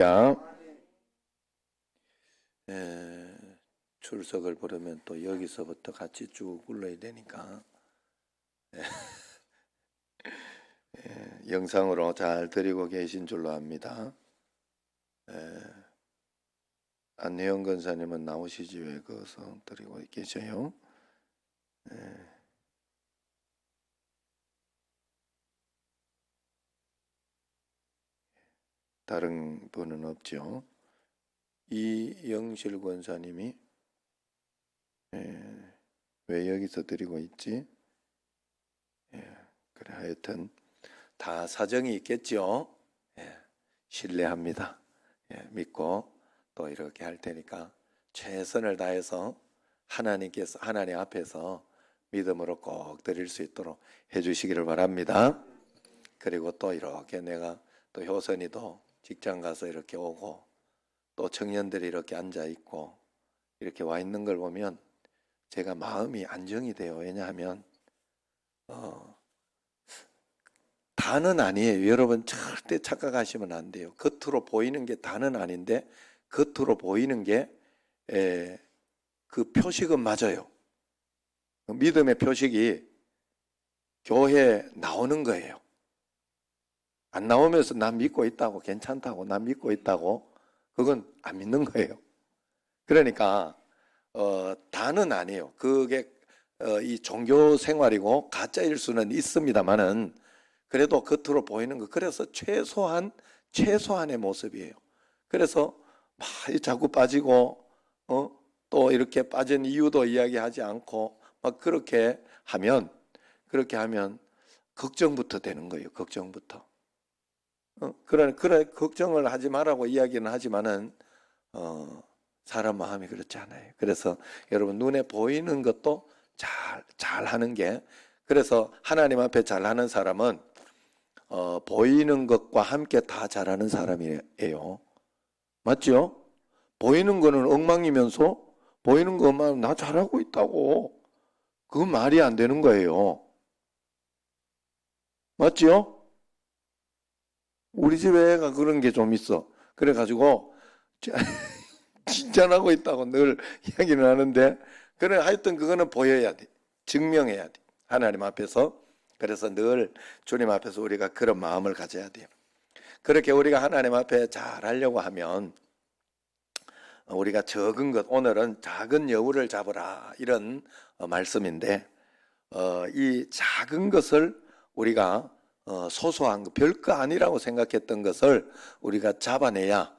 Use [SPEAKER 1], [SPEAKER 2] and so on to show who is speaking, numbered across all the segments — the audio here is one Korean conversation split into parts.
[SPEAKER 1] 자, 출석을 부르면 또 여기서부터 같이 쭉 굴러야 되니까 영상으로 잘 드리고 계신 줄로 압니다. 안혜영 권사님은 나오시지 왜 거기서 드리고 계셔요? 다른 분은 없죠. 이영실 권사님이 왜 여기서 드리고 있지? 그래, 하여튼 다 사정이 있겠죠. 신뢰합니다. 믿고 또 이렇게 할 테니까 최선을 다해서 하나님 앞에서 믿음으로 꼭 드릴 수 있도록 해주시기를 바랍니다. 그리고 또 이렇게 내가 또 효선이도 직장 가서 이렇게 오고 또 청년들이 이렇게 앉아 있고 이렇게 와 있는 걸 보면 제가 마음이 안정이 돼요. 왜냐하면 다는 아니에요. 여러분 절대 착각하시면 안 돼요. 겉으로 보이는 게 다는 아닌데 겉으로 보이는 게 그 표식은 맞아요. 믿음의 표식이 교회에 나오는 거예요. 안 나오면서 난 믿고 있다고, 괜찮다고, 난 믿고 있다고, 그건 안 믿는 거예요. 그러니까 다는 아니에요. 그게 이 종교 생활이고 가짜일 수는 있습니다만은 그래도 겉으로 보이는 거, 그래서 최소한의 모습이에요. 그래서 막 자꾸 빠지고 또 이렇게 빠진 이유도 이야기하지 않고 막 그렇게 하면 걱정부터 되는 거예요. 걱정부터. 그래 걱정을 하지 말라고 이야기는 하지만은 사람 마음이 그렇지 않아요. 그래서 여러분 눈에 보이는 것도 잘 하는 게, 그래서 하나님 앞에 잘하는 사람은 보이는 것과 함께 다 잘하는 사람이에요. 맞죠? 보이는 거는 엉망이면서 보이는 것만 나 잘하고 있다고, 그건 말이 안 되는 거예요. 맞죠? 우리 집 애가 그런 게 좀 있어. 그래가지고 칭찬하고 있다고 늘 이야기는 하는데, 그래 하여튼 그거는 보여야 돼. 증명해야 돼. 하나님 앞에서. 그래서 늘 주님 앞에서 우리가 그런 마음을 가져야 돼요. 그렇게 우리가 하나님 앞에 잘 하려고 하면 우리가 적은 것, 오늘은 작은 여우를 잡으라 이런 말씀인데, 이 작은 것을 우리가 소소한 거, 별거 아니라고 생각했던 것을 우리가 잡아내야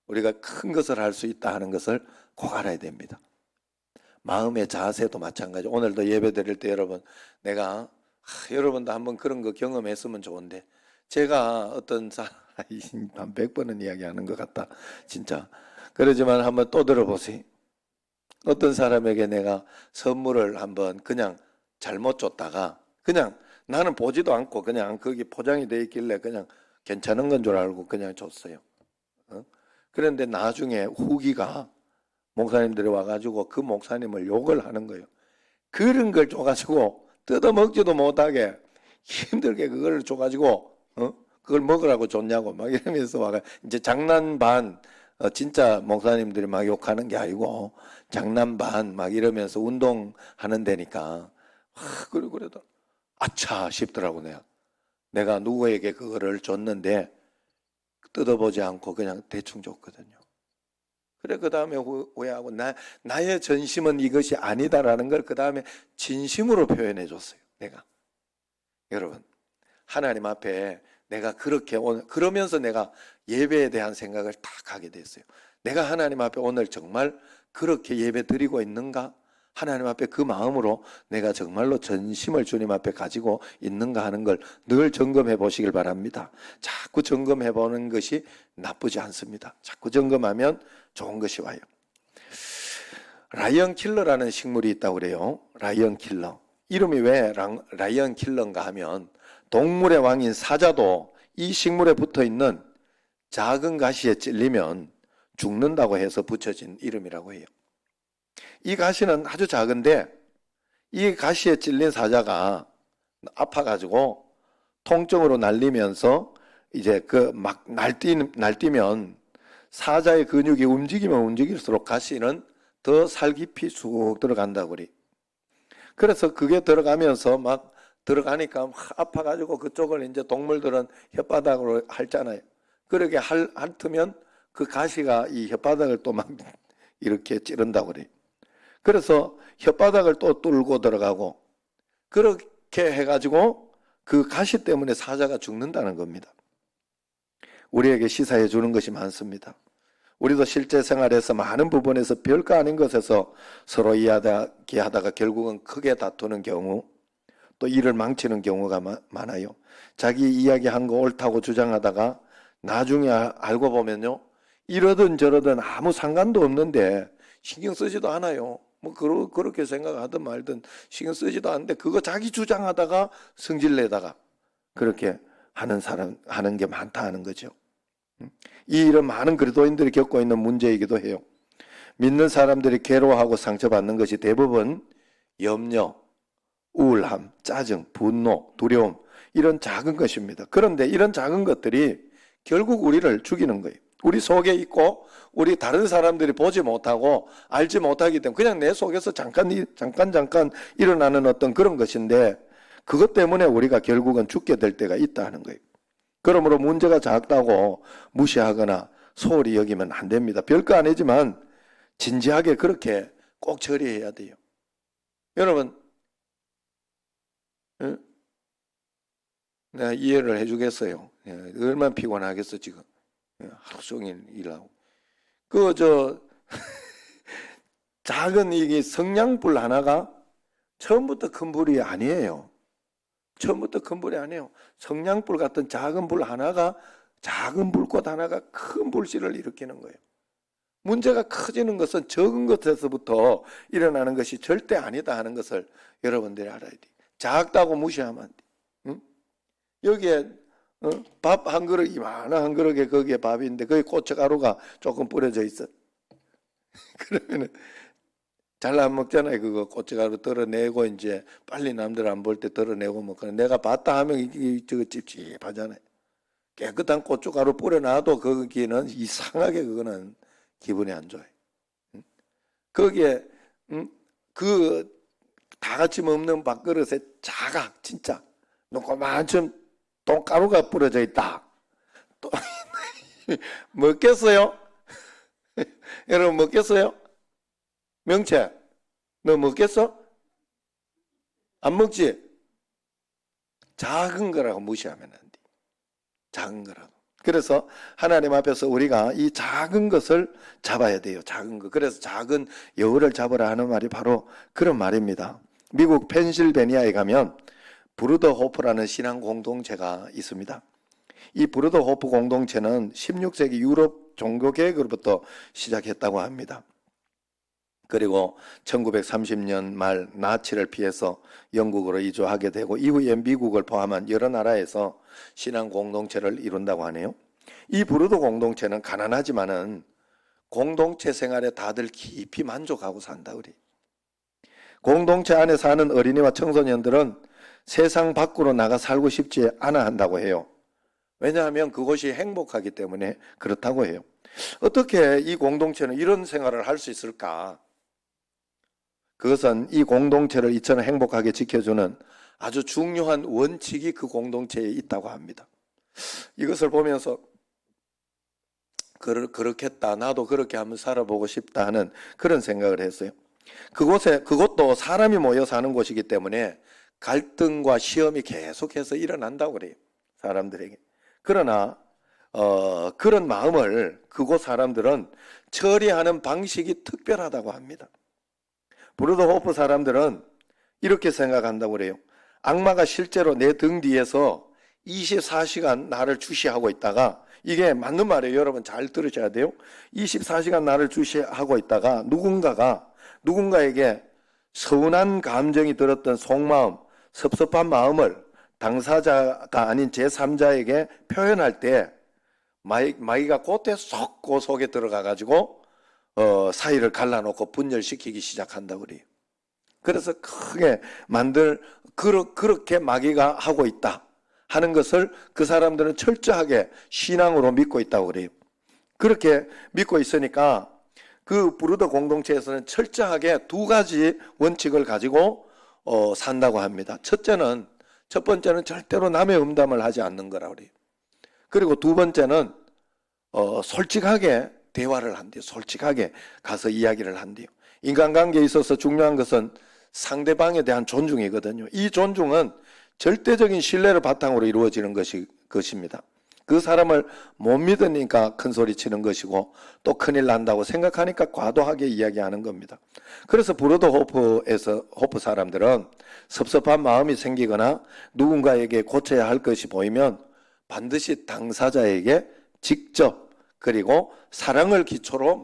[SPEAKER 1] 우리가 큰 것을 할 수 있다 하는 것을 꼭 알아야 됩니다. 마음의 자세도 마찬가지. 오늘도 예배 드릴 때 내가 여러분도 한번 그런 거 경험했으면 좋은데, 제가 어떤 한 100번은 이야기하는 것 같다 진짜. 그러지만 한번 또 들어보세요. 어떤 사람에게 내가 선물을 한번 그냥 잘못 줬다가, 그냥 나는 보지도 않고 그냥 거기 포장이 돼 있길래 그냥 괜찮은 건 줄 알고 그냥 줬어요. 그런데 나중에 후기가 목사님들이 와가지고 그 목사님을 욕을 하는 거예요. 그런 걸 줘가지고 뜯어먹지도 못하게 힘들게 그걸 줘가지고 그걸 먹으라고 줬냐고 막 이러면서 와가 이제 장난 반, 진짜 목사님들이 막 욕하는 게 아니고 장난 반 막 이러면서 운동하는 데니까 그래도 아차 싶더라고. 내가 누구에게 그거를 줬는데 뜯어보지 않고 그냥 대충 줬거든요. 그래 그 다음에 후회하고 나의 전심은 이것이 아니다라는 걸 그 다음에 진심으로 표현해 줬어요. 내가 여러분 하나님 앞에 내가 그렇게 그러면서 내가 예배에 대한 생각을 딱 하게 됐어요. 내가 하나님 앞에 오늘 정말 그렇게 예배 드리고 있는가? 하나님 앞에 그 마음으로 내가 정말로 전심을 주님 앞에 가지고 있는가 하는 걸 늘 점검해 보시길 바랍니다. 자꾸 점검해 보는 것이 나쁘지 않습니다. 자꾸 점검하면 좋은 것이 와요. 라이언 킬러라는 식물이 있다고 그래요. 라이언 킬러. 이름이 왜 라이언 킬러인가 하면 동물의 왕인 사자도 이 식물에 붙어 있는 작은 가시에 찔리면 죽는다고 해서 붙여진 이름이라고 해요. 이 가시는 아주 작은데 이 가시에 찔린 사자가 아파가지고 통증으로 날리면서 이제 그 막 날뛰면 사자의 근육이 움직이면 움직일수록 가시는 더 살 깊이 쑥 들어간다고 그래. 그래서 그게 들어가면서 막 들어가니까 막 아파가지고 그쪽을 이제 동물들은 혓바닥으로 핥잖아요. 그렇게 핥으면 그 가시가 이 혓바닥을 또 막 이렇게 찌른다고 그래. 그래서 혓바닥을 또 뚫고 들어가고 그렇게 해가지고 그 가시 때문에 사자가 죽는다는 겁니다. 우리에게 시사해 주는 것이 많습니다. 우리도 실제 생활에서 많은 부분에서 별거 아닌 것에서 서로 이야기하다가 결국은 크게 다투는 경우, 또 일을 망치는 경우가 많아요. 자기 이야기한 거 옳다고 주장하다가 나중에 알고 보면요, 이러든 저러든 아무 상관도 없는데 신경 쓰지도 않아요. 뭐 그렇게 생각하든 말든 신경 쓰지도 않는데 그거 자기 주장하다가 성질 내다가 그렇게 하는 게 많다 하는 거죠. 이 일은 많은 그리스도인들이 겪고 있는 문제이기도 해요. 믿는 사람들이 괴로워하고 상처받는 것이 대부분 염려, 우울함, 짜증, 분노, 두려움 이런 작은 것입니다. 그런데 이런 작은 것들이 결국 우리를 죽이는 거예요. 우리 속에 있고 우리 다른 사람들이 보지 못하고 알지 못하기 때문에 그냥 내 속에서 잠깐 일어나는 어떤 그런 것인데 그것 때문에 우리가 결국은 죽게 될 때가 있다는 거예요. 그러므로 문제가 작다고 무시하거나 소홀히 여기면 안 됩니다. 별거 아니지만 진지하게 그렇게 꼭 처리해야 돼요. 여러분, 내가 이해를 해주겠어요. 얼마나 피곤하겠어 지금. 하루 종일 일하고. 작은 이게 성냥불 하나가 처음부터 큰 불이 아니에요. 처음부터 큰 불이 아니에요. 성냥불 같은 작은 불 하나가, 작은 불꽃 하나가 큰 불씨를 일으키는 거예요. 문제가 커지는 것은 적은 것에서부터 일어나는 것이 절대 아니다 하는 것을 여러분들이 알아야 돼요. 작다고 무시하면 안 돼요. 응? 여기에 밥 한 그릇, 이만한 한 그릇에 거기에 밥인데 거기 고춧가루가 조금 뿌려져 있어. 그러면은 잘 안 먹잖아요. 그거 고춧가루 덜어내고 이제 빨리 남들 안 볼 때 덜어내고 먹거나 내가 봤다 하면 이게 저거 찝찝하잖아요. 깨끗한 고춧가루 뿌려놔도 거기는 이상하게 그거는 기분이 안 좋아요. 거기에 그 다 같이 먹는 밥그릇에 자각 진짜 노그만큼 똥가루가 뿌려져 있다. 또 먹겠어요? 여러분 먹겠어요? 명채, 너 먹겠어? 안 먹지? 작은 거라고 무시하면 안 돼. 작은 거라고. 그래서 하나님 앞에서 우리가 이 작은 것을 잡아야 돼요. 작은 거. 그래서 작은 여우를 잡으라 하는 말이 바로 그런 말입니다. 미국 펜실베니아에 가면 브루더 호프라는 신앙 공동체가 있습니다. 이 브루더 호프 공동체는 16세기 유럽 종교 개혁으로부터 시작했다고 합니다. 그리고 1930년 말 나치를 피해서 영국으로 이주하게 되고 이후에 미국을 포함한 여러 나라에서 신앙 공동체를 이룬다고 하네요. 이 브루더 공동체는 가난하지만은 공동체 생활에 다들 깊이 만족하고 산다 그래. 공동체 안에 사는 어린이와 청소년들은 세상 밖으로 나가 살고 싶지 않아 한다고 해요. 왜냐하면 그것이 행복하기 때문에 그렇다고 해요. 어떻게 이 공동체는 이런 생활을 할 수 있을까? 그것은 이 공동체를 이처럼 행복하게 지켜주는 아주 중요한 원칙이 그 공동체에 있다고 합니다. 이것을 보면서 그렇겠다. 나도 그렇게 한번 살아보고 싶다 하는 그런 생각을 했어요. 그것도 사람이 모여 사는 곳이기 때문에 갈등과 시험이 계속해서 일어난다고 그래요. 사람들에게. 그러나 그런 마음을 그곳 사람들은 처리하는 방식이 특별하다고 합니다. 브루더 호프 사람들은 이렇게 생각한다고 그래요. 악마가 실제로 내 등 뒤에서 24시간 나를 주시하고 있다가, 이게 맞는 말이에요. 여러분 잘 들으셔야 돼요. 24시간 나를 주시하고 있다가 누군가에게 서운한 감정이 들었던 속마음, 섭섭한 마음을 당사자가 아닌 제3자에게 표현할 때 마귀가 그때 쏙 그 속에 들어가 가지고 사이를 갈라놓고 분열시키기 시작한다고 그래요. 그래서 크게 그렇게 마귀가 하고 있다 하는 것을 그 사람들은 철저하게 신앙으로 믿고 있다고 그래요. 그렇게 믿고 있으니까 그 브루더 공동체에서는 철저하게 두 가지 원칙을 가지고 산다고 합니다. 첫 번째는 절대로 남의 음담을 하지 않는 거라 그래요. 그리고 두 번째는 솔직하게 대화를 한대요. 솔직하게 가서 이야기를 한대요. 인간관계에 있어서 중요한 것은 상대방에 대한 존중이거든요. 이 존중은 절대적인 신뢰를 바탕으로 이루어지는 것입니다. 그 사람을 못 믿으니까 큰 소리 치는 것이고 또 큰일 난다고 생각하니까 과도하게 이야기하는 겁니다. 그래서 브루더 호프 사람들은 섭섭한 마음이 생기거나 누군가에게 고쳐야 할 것이 보이면 반드시 당사자에게 직접 그리고 사랑을 기초로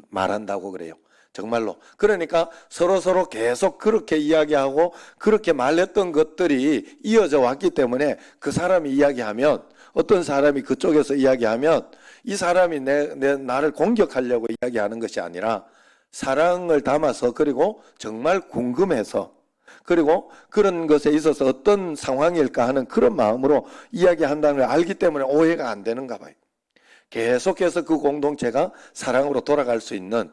[SPEAKER 1] 말한다고 그래요. 정말로. 그러니까 서로 계속 그렇게 이야기하고 그렇게 말했던 것들이 이어져 왔기 때문에 그 사람이 이야기하면 어떤 사람이 그쪽에서 이야기하면 이 사람이 나를 공격하려고 이야기하는 것이 아니라 사랑을 담아서 그리고 정말 궁금해서 그리고 그런 것에 있어서 어떤 상황일까 하는 그런 마음으로 이야기한다는 걸 알기 때문에 오해가 안 되는가 봐요. 계속해서 그 공동체가 사랑으로 돌아갈 수 있는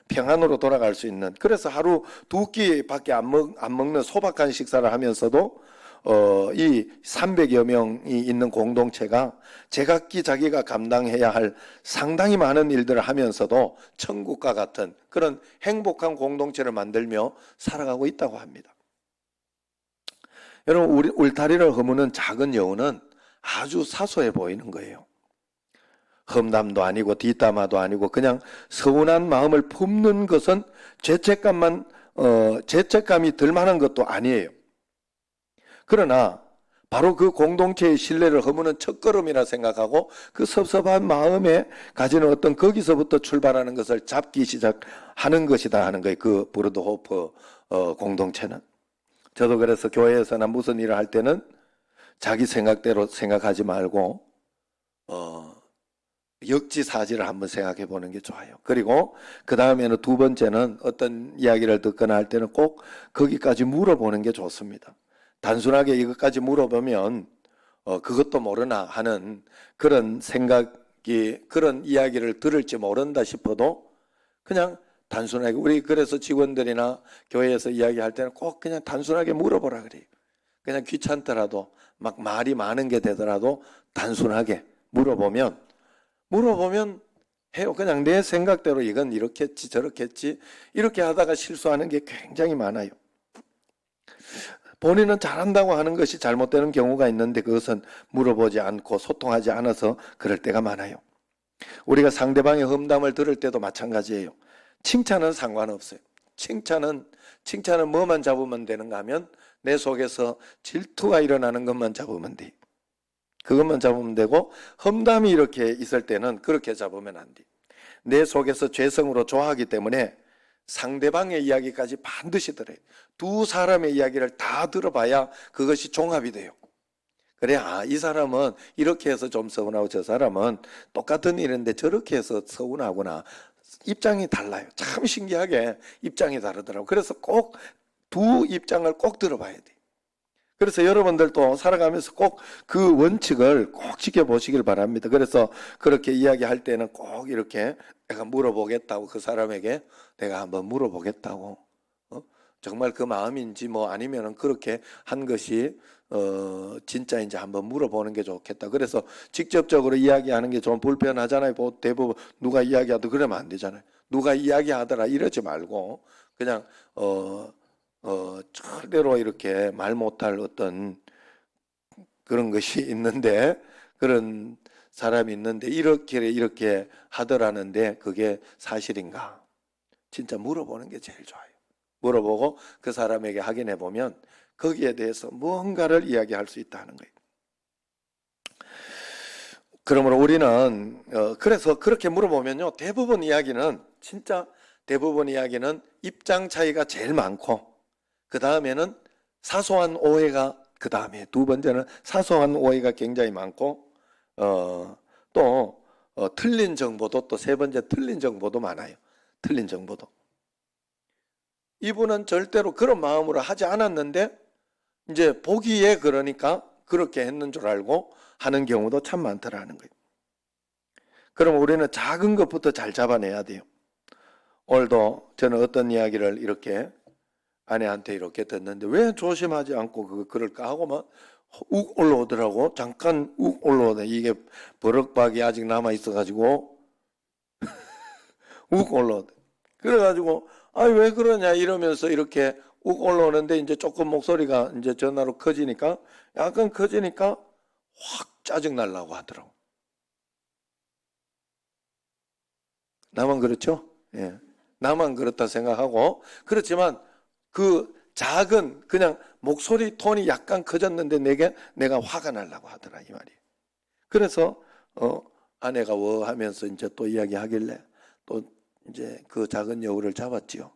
[SPEAKER 1] 평안으로 돌아갈 수 있는 그래서 하루 두 끼밖에 안 먹는 소박한 식사를 하면서도 이 300여 명이 있는 공동체가 제각기 자기가 감당해야 할 상당히 많은 일들을 하면서도 천국과 같은 그런 행복한 공동체를 만들며 살아가고 있다고 합니다. 여러분 우리 울타리를 허무는 작은 여우는 아주 사소해 보이는 거예요. 험담도 아니고 뒷담화도 아니고 그냥 서운한 마음을 품는 것은 죄책감이 들 만한 것도 아니에요. 그러나 바로 그 공동체의 신뢰를 허무는 첫걸음이라 생각하고 그 섭섭한 마음에 가지는 어떤 거기서부터 출발하는 것을 잡기 시작하는 것이다 하는 거예요. 그 브루더 호프 공동체는. 저도 그래서 교회에서나 무슨 일을 할 때는 자기 생각대로 생각하지 말고 역지사지를 한번 생각해 보는 게 좋아요. 그리고 그 다음에는 두 번째는 어떤 이야기를 듣거나 할 때는 꼭 거기까지 물어보는 게 좋습니다. 단순하게 이것까지 물어보면 그것도 모르나 하는 그런 생각이 그런 이야기를 들을지 모른다 싶어도 그냥 단순하게 우리 그래서 직원들이나 교회에서 이야기할 때는 꼭 그냥 단순하게 물어보라 그래요. 그냥 귀찮더라도 막 말이 많은 게 되더라도 단순하게 물어보면 해요. 그냥 내 생각대로 이건 이렇게 했지 저렇게 했지 이렇게 하다가 실수하는 게 굉장히 많아요. 본인은 잘한다고 하는 것이 잘못되는 경우가 있는데 그것은 물어보지 않고 소통하지 않아서 그럴 때가 많아요. 우리가 상대방의 험담을 들을 때도 마찬가지예요. 칭찬은 상관없어요. 칭찬은 뭐만 잡으면 되는가 하면 내 속에서 질투가 일어나는 것만 잡으면 돼요. 그것만 잡으면 되고 험담이 이렇게 있을 때는 그렇게 잡으면 안 돼. 내 속에서 죄성으로 좋아하기 때문에 상대방의 이야기까지 반드시 들어요. 두 사람의 이야기를 다 들어봐야 그것이 종합이 돼요. 그래, 이 사람은 이렇게 해서 좀 서운하고 저 사람은 똑같은 일인데 저렇게 해서 서운하구나. 입장이 달라요. 참 신기하게 입장이 다르더라고요. 그래서 꼭 두 입장을 꼭 들어봐야 돼요. 그래서 여러분들도 살아가면서 꼭 그 원칙을 꼭 지켜보시길 바랍니다. 그래서 그렇게 이야기할 때는 꼭 이렇게 내가 물어보겠다고 그 사람에게 내가 한번 물어보겠다고 정말 그 마음인지 뭐 아니면은 그렇게 한 것이 진짜인지 한번 물어보는 게 좋겠다. 그래서 직접적으로 이야기하는 게 좀 불편하잖아요. 대부분 누가 이야기하도 그러면 안 되잖아요. 누가 이야기하더라 이러지 말고 그냥 절대로 이렇게 말 못할 어떤 그런 것이 있는데 그런 사람이 있는데 이렇게 하더라는데 그게 사실인가? 진짜 물어보는 게 제일 좋아요. 물어보고 그 사람에게 확인해 보면 거기에 대해서 무언가를 이야기할 수 있다는 거예요. 그러므로 우리는 그래서 그렇게 물어보면요 대부분 이야기는 입장 차이가 제일 많고 그 다음에는 사소한 오해가 그 다음에 두 번째는 사소한 오해가 굉장히 많고 또 틀린 정보도 또 세 번째 틀린 정보도 많아요. 틀린 정보도. 이분은 절대로 그런 마음으로 하지 않았는데 이제 보기에 그러니까 그렇게 했는 줄 알고 하는 경우도 참 많더라는 거예요. 그럼 우리는 작은 것부터 잘 잡아내야 돼요. 오늘도 저는 어떤 이야기를 이렇게 아내한테 이렇게 듣는데 왜 조심하지 않고 그럴까 하고 막 욱 올라오더라고. 잠깐 욱 올라오네. 이게 버럭박이 아직 남아 있어가지고 욱 올라오대. 그래가지고 왜 그러냐 이러면서 이렇게 욱 올라오는데 이제 조금 목소리가 이제 전화로 커지니까 약간 커지니까 확 짜증 날라고 하더라고. 나만 그렇죠? 예. 나만 그렇다 생각하고 그렇지만 그 작은 그냥 목소리 톤이 약간 커졌는데 내가 화가 나려고 하더라 이 말이에요. 그래서 아내가 하면서 이제 또 이야기하길래 또 이제 그 작은 여우를 잡았지요.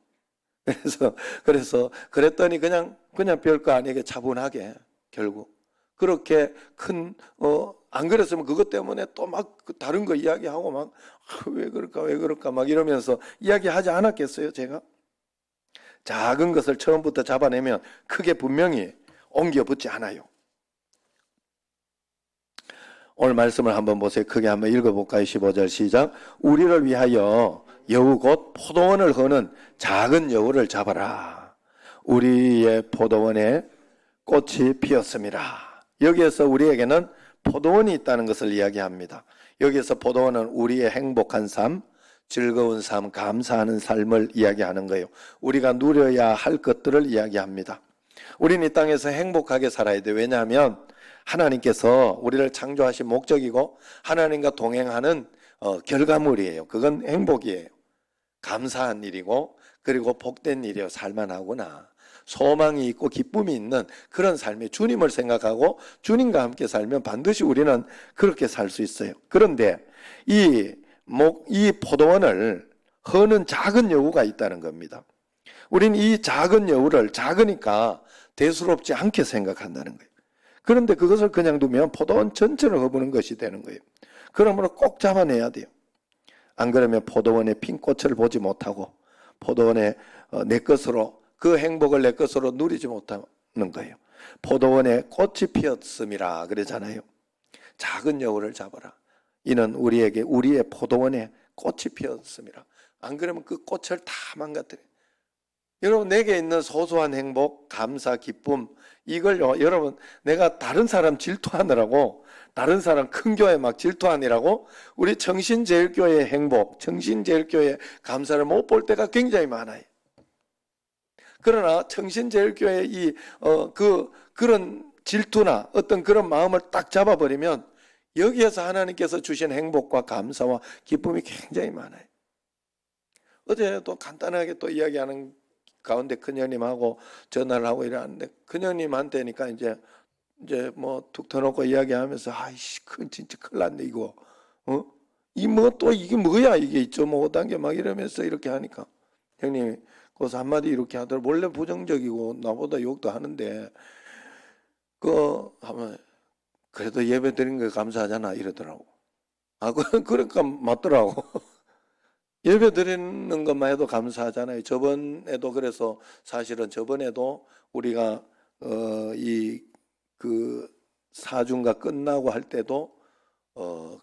[SPEAKER 1] 그래서 그랬더니 그냥 별거 아니게 차분하게 결국 그렇게 안 그랬으면 그것 때문에 또 막 다른 거 이야기하고 막 왜 그럴까 막 이러면서 이야기하지 않았겠어요 제가? 작은 것을 처음부터 잡아내면 크게 분명히 옮겨 붙지 않아요. 오늘 말씀을 한번 보세요. 크게 한번 읽어볼까요? 15절 시작. 우리를 위하여 여우 곧 포도원을 거는 작은 여우를 잡아라. 우리의 포도원에 꽃이 피었습니다. 여기에서 우리에게는 포도원이 있다는 것을 이야기합니다. 여기에서 포도원은 우리의 행복한 삶, 즐거운 삶, 감사하는 삶을 이야기하는 거예요. 우리가 누려야 할 것들을 이야기합니다. 우리는 이 땅에서 행복하게 살아야 돼요. 왜냐하면 하나님께서 우리를 창조하신 목적이고 하나님과 동행하는 결과물이에요. 그건 행복이에요. 감사한 일이고 그리고 복된 일이에요. 살만하구나. 소망이 있고 기쁨이 있는 그런 삶에 주님을 생각하고 주님과 함께 살면 반드시 우리는 그렇게 살 수 있어요. 그런데 이 포도원을 허는 작은 여우가 있다는 겁니다. 우린 이 작은 여우를 작으니까 대수롭지 않게 생각한다는 거예요. 그런데 그것을 그냥 두면 포도원 전체를 허부는 것이 되는 거예요. 그러므로 꼭 잡아내야 돼요. 안 그러면 포도원의 핀 꽃을 보지 못하고 포도원의 내 것으로 그 행복을 내 것으로 누리지 못하는 거예요. 포도원에 꽃이 피었음이라 그러잖아요. 작은 여우를 잡아라. 이는 우리에게 우리의 포도원에 꽃이 피었음이라. 안 그러면 그 꽃을 다 망가뜨려. 여러분 내게 있는 소소한 행복, 감사, 기쁨 이걸요. 여러분 내가 다른 사람 질투하느라고 다른 사람 큰 교회 막 질투하느라고 우리 청신제일교회의 행복, 청신제일교회의 감사를 못 볼 때가 굉장히 많아요. 그러나 청신제일교회의 그런 질투나 어떤 그런 마음을 딱 잡아버리면 여기에서 하나님께서 주신 행복과 감사와 기쁨이 굉장히 많아요. 어제 또 간단하게 또 이야기하는 가운데 큰형님하고 전화를 하고 이러는데 큰형님한테니까 이제 뭐 툭 터놓고 이야기하면서 아이씨 진짜 큰일 났네 이거 이 뭐 또 이게 뭐야 이게 2.5단계 막 이러면서 이렇게 하니까 형님이 거기서 한마디 이렇게 하더라고. 원래 부정적이고 나보다 욕도 하는데 하면 그래도 예배 드린 거 감사하잖아 이러더라고. 그러니까 맞더라고. 예배 드리는 것만 해도 감사하잖아요. 저번에도 그래서 사실은 저번에도 우리가 그 사중가 끝나고 할 때도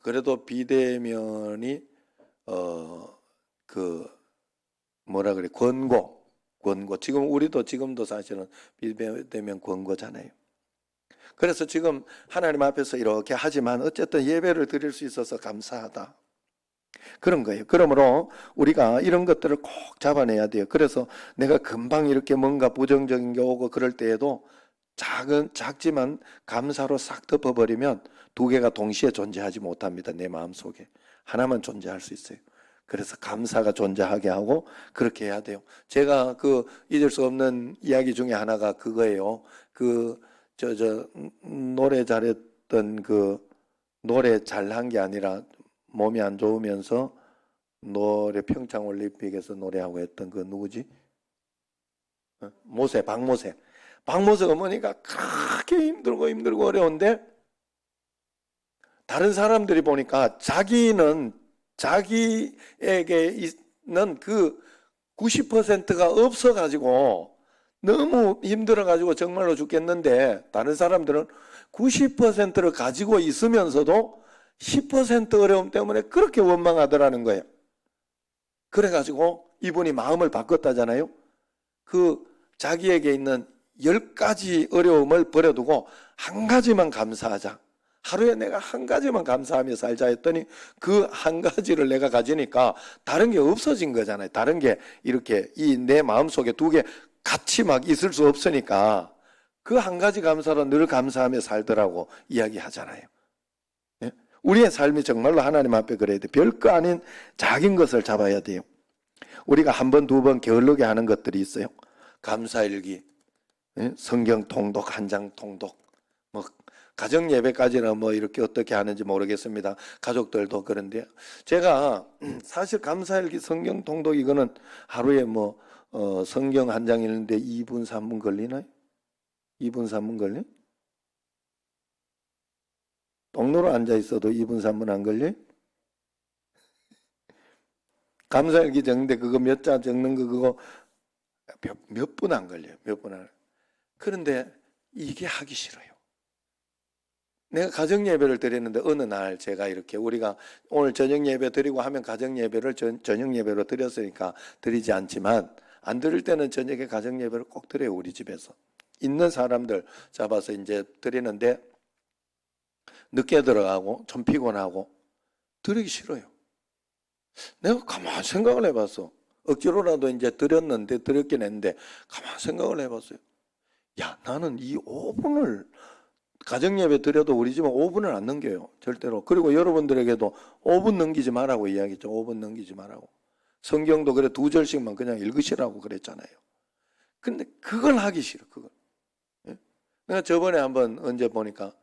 [SPEAKER 1] 그래도 비대면이 뭐라 그래 권고 지금 우리도 지금도 사실은 비대면 권고잖아요. 그래서 지금 하나님 앞에서 이렇게 하지만 어쨌든 예배를 드릴 수 있어서 감사하다. 그런 거예요. 그러므로 우리가 이런 것들을 꼭 잡아내야 돼요. 그래서 내가 금방 이렇게 뭔가 부정적인 게 오고 그럴 때에도 작지만 감사로 싹 덮어버리면 두 개가 동시에 존재하지 못합니다. 내 마음속에 하나만 존재할 수 있어요. 그래서 감사가 존재하게 하고 그렇게 해야 돼요. 제가 잊을 수 없는 이야기 중에 하나가 그거예요. 노래 잘했던 노래 잘한 게 아니라 몸이 안 좋으면서 노래 평창올림픽에서 노래하고 했던 누구지? 박모세 어머니가 그렇게 힘들고 어려운데 다른 사람들이 보니까 자기에게 있는 90%가 없어가지고 너무 힘들어가지고 정말로 죽겠는데 다른 사람들은 90%를 가지고 있으면서도 10% 어려움 때문에 그렇게 원망하더라는 거예요. 그래가지고 이분이 마음을 바꿨다잖아요. 그 자기에게 있는 10가지 어려움을 버려두고 한 가지만 감사하자. 하루에 내가 한 가지만 감사하며 살자 했더니 그 한 가지를 내가 가지니까 다른 게 없어진 거잖아요. 다른 게 이렇게 이 내 마음속에 두 개 같이 막 있을 수 없으니까 그 한 가지 감사로 늘 감사하며 살더라고 이야기하잖아요. 예? 우리의 삶이 정말로 하나님 앞에 그래야 돼. 별거 아닌 작은 것을 잡아야 돼요. 우리가 한 번, 두 번 게을르게 하는 것들이 있어요. 감사일기, 예? 성경 통독, 한 장 통독, 뭐 가정 예배까지는 뭐 이렇게 어떻게 하는지 모르겠습니다. 가족들도 그런데 제가 사실 감사일기, 성경 통독 이거는 하루에 뭐 성경 한 장 읽는데 2분, 3분 걸리나요? 2분, 3분 걸려? 동로로 앉아 있어도 2분, 3분 안 걸려? 감사일기 적는데 그거 몇 자 적는 거 그거 몇 분 안 걸려요. 몇 분 안. 그런데 이게 하기 싫어요. 내가 가정 예배를 드렸는데 어느 날 제가 이렇게 우리가 오늘 저녁 예배 드리고 하면 가정 예배를 저녁 예배로 드렸으니까 드리지 않지만 안 드릴 때는 저녁에 가정 예배를 꼭 드려요. 우리 집에서 있는 사람들 잡아서 이제 드리는데 늦게 들어가고 좀 피곤하고 드리기 싫어요. 내가 가만 생각을 해봤어. 억지로라도 이제 드렸긴 했는데 가만 생각을 해봤어요. 야, 나는 이 5분을 가정예배 드려도 우리 집은 5분을 안 넘겨요. 절대로. 그리고 여러분들에게도 5분 넘기지 말라고 이야기했죠. 5분 넘기지 말라고. 성경도 그래 2절씩만 그냥 읽으시라고 그랬잖아요. 근데 그걸 하기 싫어. 그걸. 예? 내가 저번에 한번 언제 보니까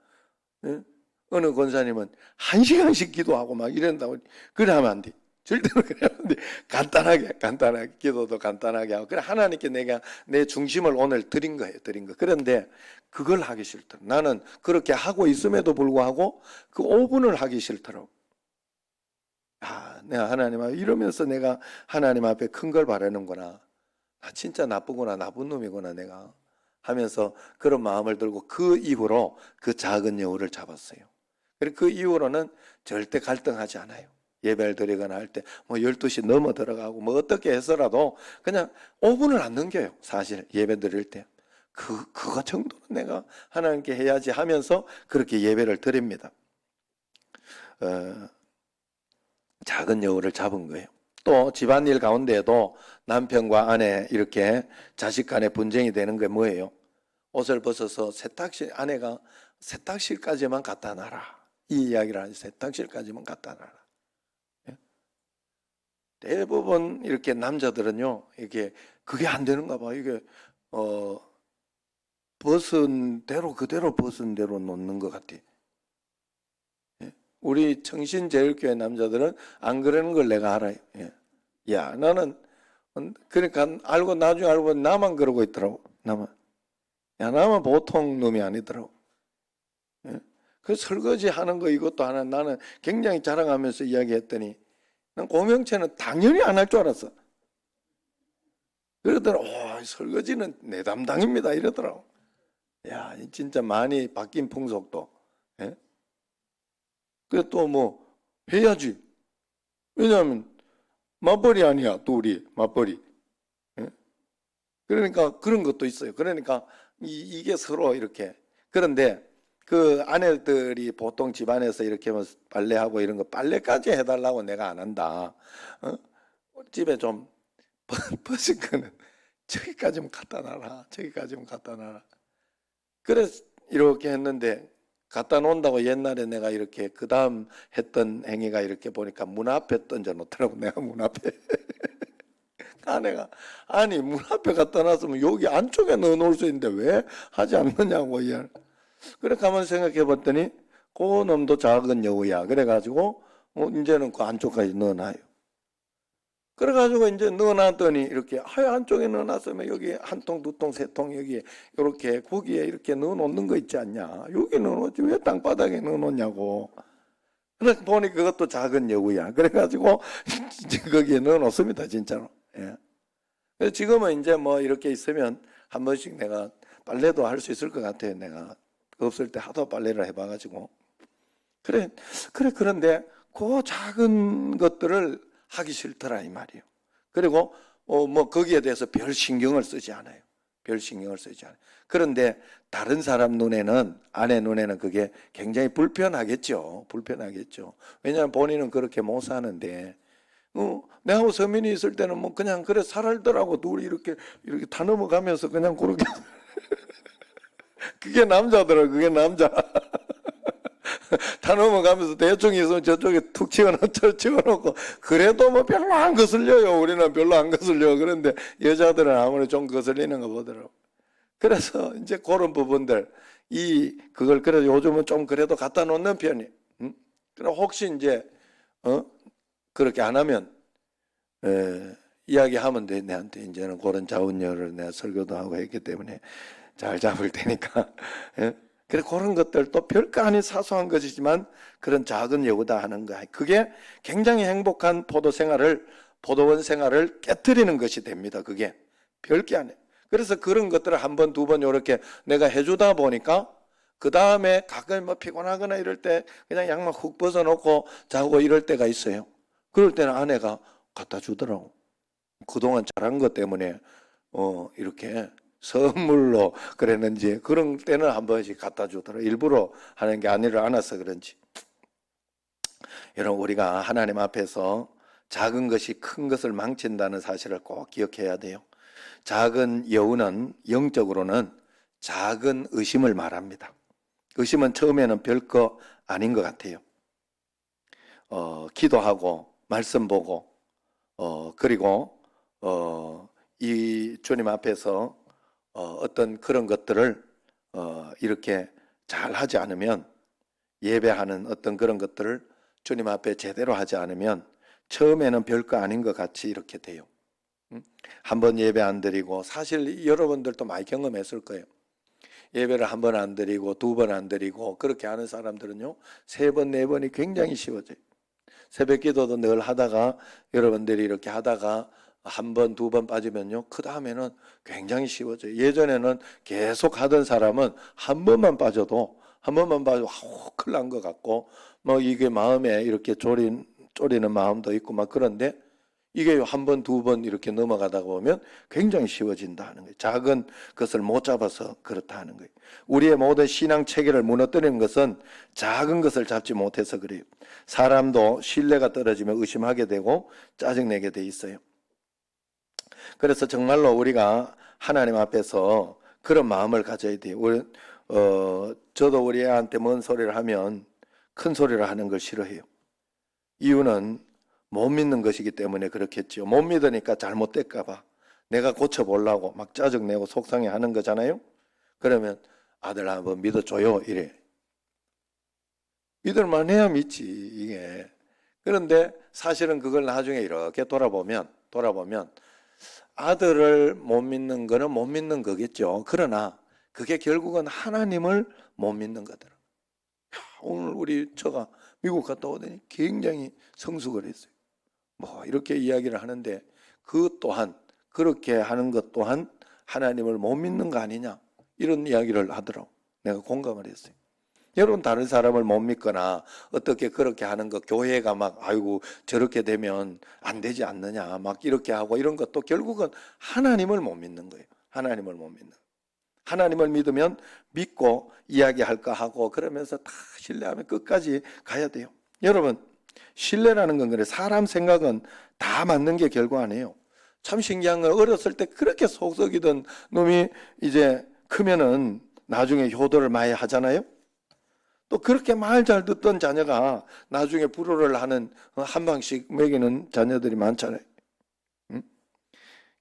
[SPEAKER 1] 예? 어느 권사님은 1시간씩 기도하고 막 이런다고. 그래 하면 안 돼. 절대로 그래 하면 안 돼. 간단하게 기도도 간단하게 하고. 그래 하나님께 내가 내 중심을 오늘 드린 거예요. 드린 거. 그런데 그걸 하기 싫더라고. 나는 그렇게 하고 있음에도 불구하고 그 5분을 하기 싫더라고. 아, 내가 하나님 앞에 이러면서 내가 하나님 앞에 큰 걸 바라는구나. 아, 진짜 나쁘구나. 나쁜 놈이구나 내가 하면서 그런 마음을 들고 그 이후로 그 작은 여우를 잡았어요. 그리고 그 이후로는 절대 갈등하지 않아요. 예배를 드리거나 할 때 뭐 12시 넘어 들어가고 뭐 어떻게 해서라도 그냥 5분을 안 넘겨요. 사실 예배 드릴 때. 그거 정도는 내가 하나님께 해야지 하면서 그렇게 예배를 드립니다. 작은 여우를 잡은 거예요. 또 집안일 가운데에도 남편과 아내 이렇게 자식 간에 분쟁이 되는 게 뭐예요? 옷을 벗어서 아내가 세탁실까지만 갖다 놔라. 이 이야기를 하죠. 세탁실까지만 갖다 놔라. 예? 대부분 이렇게 남자들은요, 이게 그게 안 되는가 봐. 이게 벗은 대로 그대로 벗은 대로 놓는 것 같아. 예? 우리 청신제일교회 남자들은 안 그러는 걸 내가 알아요. 예. 야, 나는 그러니까 나중에 알고 나만 그러고 있더라고. 나만 보통 놈이 아니더라고. 예? 그 설거지 하는 거 이것도 하나 나는 굉장히 자랑하면서 이야기했더니 난 고명채는 당연히 안 할 줄 알았어. 그러더라고. 설거지는 내 담당입니다. 이러더라고. 야, 진짜 많이 바뀐 풍속도. 예? 그래 또 뭐 해야지. 왜냐하면 맞벌이 아니야. 또 우리 맞벌이. 예? 그러니까 그런 것도 있어요. 그러니까 이게 서로 이렇게. 그런데 그 아내들이 보통 집안에서 이렇게 뭐 빨래하고 이런 거 빨래까지 해달라고 내가 안 한다. 집에 좀 벗은 거는 저기까지만 갖다 놔라. 저기까지만 갖다 놔라. 그래서 이렇게 했는데 갖다 놓는다고 옛날에 내가 이렇게 그 다음 했던 행위가 이렇게 보니까 문 앞에 던져 놓더라고. 내가 문 앞에. 아내가 아니 문 앞에 갖다 놨으면 여기 안쪽에 넣어 놓을 수 있는데 왜 하지 않느냐고. 그래 가만히 생각해 봤더니 그 놈도 작은 여우야. 그래가지고 이제는 그 안쪽까지 넣어놔요. 그래가지고 이제 넣어놨더니 이렇게 안쪽에 넣어놨으면 여기 한 통, 두 통, 세 통 여기 이렇게 고기에 이렇게 넣어놓는 거 있지 않냐. 여기 넣어놓지 왜 땅바닥에 넣어놓냐고. 그래서 보니 그것도 작은 여우야. 그래가지고 거기에 넣어놓습니다. 진짜로. 예. 그래서 지금은 이제 뭐 이렇게 있으면 한 번씩 내가 빨래도 할 수 있을 것 같아요. 내가 없을 때 하도 빨래를 해봐가지고. 그런데 그 작은 것들을 하기 싫더라 이 말이에요. 그리고 뭐 거기에 대해서 별 신경을 쓰지 않아요. 별 신경을 쓰지 않아요. 그런데 다른 사람 눈에는, 아내 눈에는 그게 굉장히 불편하겠죠. 불편하겠죠. 왜냐하면 본인은 그렇게 못 사는데, 내하고 서민이 있을 때는 뭐 그냥 그래 살더라고. 둘이 이렇게 다 넘어가면서 그냥 그렇게. 그게 남자더라, 그게 남자. 다 넘어가면서 대충 있으면 저쪽에 툭 치워놓고, 그래도 뭐 별로 안 거슬려요. 우리는 별로 안 거슬려. 그런데 여자들은 아무래도 좀 거슬리는 거 보더라고. 그래서 이제 그런 부분들, 그걸 그래도 요즘은 좀 그래도 갖다 놓는 편이에요. 그럼 혹시 이제, 그렇게 안 하면, 이야기하면 돼. 내한테 이제는 그런 자원녀를 내가 설교도 하고 했기 때문에 잘 잡을 테니까. 그래, 그런 것들도 별거 아닌 사소한 것이지만 그런 작은 여우다 하는 거야. 그게 굉장히 행복한 포도원 생활을 깨트리는 것이 됩니다. 그게 별게 아니에요. 그래서 그런 것들을 한 번, 두 번 이렇게 내가 해주다 보니까 그 다음에 가끔 뭐 피곤하거나 이럴 때 그냥 양말 훅 벗어놓고 자고 이럴 때가 있어요. 그럴 때는 아내가 갖다 주더라고. 그동안 잘한 것 때문에 이렇게 선물로 그랬는지 그런 때는 한 번씩 갖다 주더라. 일부러 하는 게 아니라 않아서 그런지. 여러분, 우리가 하나님 앞에서 작은 것이 큰 것을 망친다는 사실을 꼭 기억해야 돼요. 작은 여우는 영적으로는 작은 의심을 말합니다. 의심은 처음에는 별거 아닌 것 같아요. 기도하고 말씀 보고 그리고 이 주님 앞에서 어떤 그런 것들을 이렇게 잘 하지 않으면, 예배하는 어떤 그런 것들을 주님 앞에 제대로 하지 않으면 처음에는 별거 아닌 것 같이 이렇게 돼요. 한 번 예배 안 드리고, 사실 여러분들도 많이 경험했을 거예요. 예배를 한 번 안 드리고 두 번 안 드리고 그렇게 하는 사람들은요, 세 번, 네 번이 굉장히 쉬워져요. 새벽 기도도 늘 하다가, 여러분들이 이렇게 하다가 한 번, 두 번 빠지면요, 그 다음에는 굉장히 쉬워져요. 예전에는 계속 하던 사람은 한 번만 빠져도 큰일 난 것 같고, 뭐 이게 마음에 이렇게 쪼리는 마음도 있고 막 그런데, 이게 한 번, 두 번 이렇게 넘어가다 보면 굉장히 쉬워진다 하는 거예요. 작은 것을 못 잡아서 그렇다 하는 거예요. 우리의 모든 신앙 체계를 무너뜨리는 것은 작은 것을 잡지 못해서 그래요. 사람도 신뢰가 떨어지면 의심하게 되고 짜증내게 돼 있어요. 그래서 정말로 우리가 하나님 앞에서 그런 마음을 가져야 돼요. 저도 우리 애한테 뭔 소리를 하면 큰 소리를 하는 걸 싫어해요. 이유는 못 믿는 것이기 때문에 그렇겠죠. 못 믿으니까 잘못될까 봐 내가 고쳐보려고 막 짜증내고 속상해 하는 거잖아요. 그러면 아들 한번 믿어줘요 이래. 믿을만 해야 믿지 이게. 그런데 사실은 그걸 나중에 이렇게 돌아보면 아들을 못 믿는 거는 못 믿는 거겠죠. 그러나 그게 결국은 하나님을 못 믿는 거더라. 오늘 우리 처가 미국 갔다 오더니 굉장히 성숙을 했어요. 뭐 이렇게 이야기를 하는데, 그 또한, 그렇게 하는 것 또한 하나님을 못 믿는 거 아니냐, 이런 이야기를 하더라고. 내가 공감을 했어요. 여러분, 다른 사람을 못 믿거나 어떻게 그렇게 하는 거, 교회가 막 아이고 저렇게 되면 안 되지 않느냐 막 이렇게 하고 이런 것도 결국은 하나님을 못 믿는 거예요. 하나님을 못 믿는 거예요. 하나님을 믿으면 믿고 이야기할까 하고 그러면서 다 신뢰하면 끝까지 가야 돼요. 여러분, 신뢰라는 건 그래, 사람 생각은 다 맞는 게 결국 아니에요. 참 신기한 건, 어렸을 때 그렇게 속썩이던 놈이 이제 크면은 나중에 효도를 많이 하잖아요. 또 그렇게 말 잘 듣던 자녀가 나중에 불효를 하는, 한 방씩 먹이는 자녀들이 많잖아요.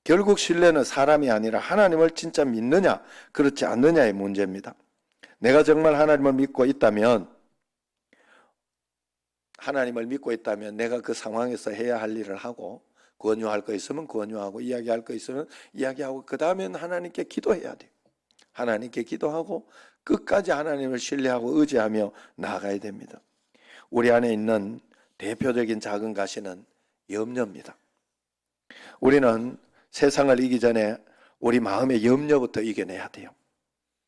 [SPEAKER 1] 결국 신뢰는 사람이 아니라 하나님을 진짜 믿느냐 그렇지 않느냐의 문제입니다. 내가 정말 하나님을 믿고 있다면 내가 그 상황에서 해야 할 일을 하고, 권유할 거 있으면 권유하고, 이야기할 거 있으면 이야기하고, 그 다음엔 하나님께 기도해야 돼요. 하나님께 기도하고 끝까지 하나님을 신뢰하고 의지하며 나아가야 됩니다. 우리 안에 있는 대표적인 작은 가시는 염려입니다. 우리는 세상을 이기 전에 우리 마음의 염려부터 이겨내야 돼요.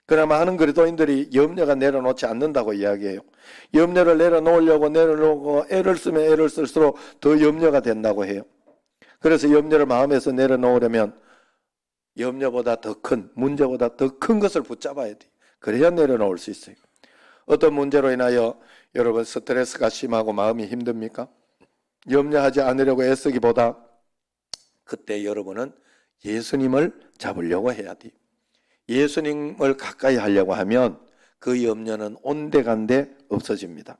[SPEAKER 1] 그러나 많은 그리스도인들이 염려가 내려놓지 않는다고 이야기해요. 염려를 내려놓고 애를 쓰면 애를 쓸수록 더 염려가 된다고 해요. 그래서 염려를 마음에서 내려놓으려면 염려보다 더 큰, 문제보다 더 큰 것을 붙잡아야 돼. 그래야 내려놓을 수 있어요. 어떤 문제로 인하여 여러분 스트레스가 심하고 마음이 힘듭니까? 염려하지 않으려고 애쓰기보다 그때 여러분은 예수님을 잡으려고 해야 돼요. 예수님을 가까이 하려고 하면 그 염려는 온데간데 없어집니다.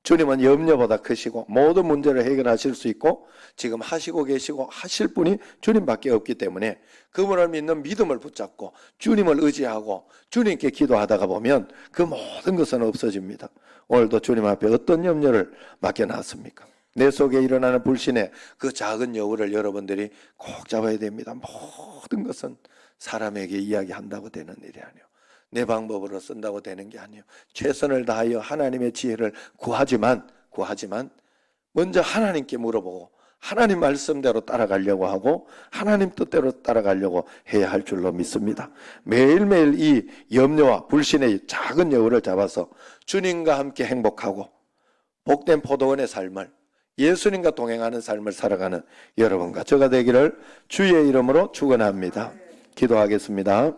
[SPEAKER 1] 주님은 염려보다 크시고 모든 문제를 해결하실 수 있고 지금 하시고 계시고 하실 분이 주님밖에 없기 때문에 그분을 믿는 믿음을 붙잡고 주님을 의지하고 주님께 기도하다가 보면 그 모든 것은 없어집니다. 오늘도 주님 앞에 어떤 염려를 맡겨놨습니까? 내 속에 일어나는 불신의 그 작은 여우를 여러분들이 꼭 잡아야 됩니다. 모든 것은 사람에게 이야기한다고 되는 일이 아니에요. 내 방법으로 쓴다고 되는 게 아니에요. 최선을 다하여 하나님의 지혜를 구하지만 먼저 하나님께 물어보고 하나님 말씀대로 따라가려고 하고 하나님 뜻대로 따라가려고 해야 할 줄로 믿습니다. 매일매일 이 염려와 불신의 작은 여우를 잡아서 주님과 함께 행복하고 복된 포도원의 삶을 예수님과 동행하는 삶을 살아가는 여러분과 저가 되기를 주의 이름으로 축원합니다. 기도하겠습니다.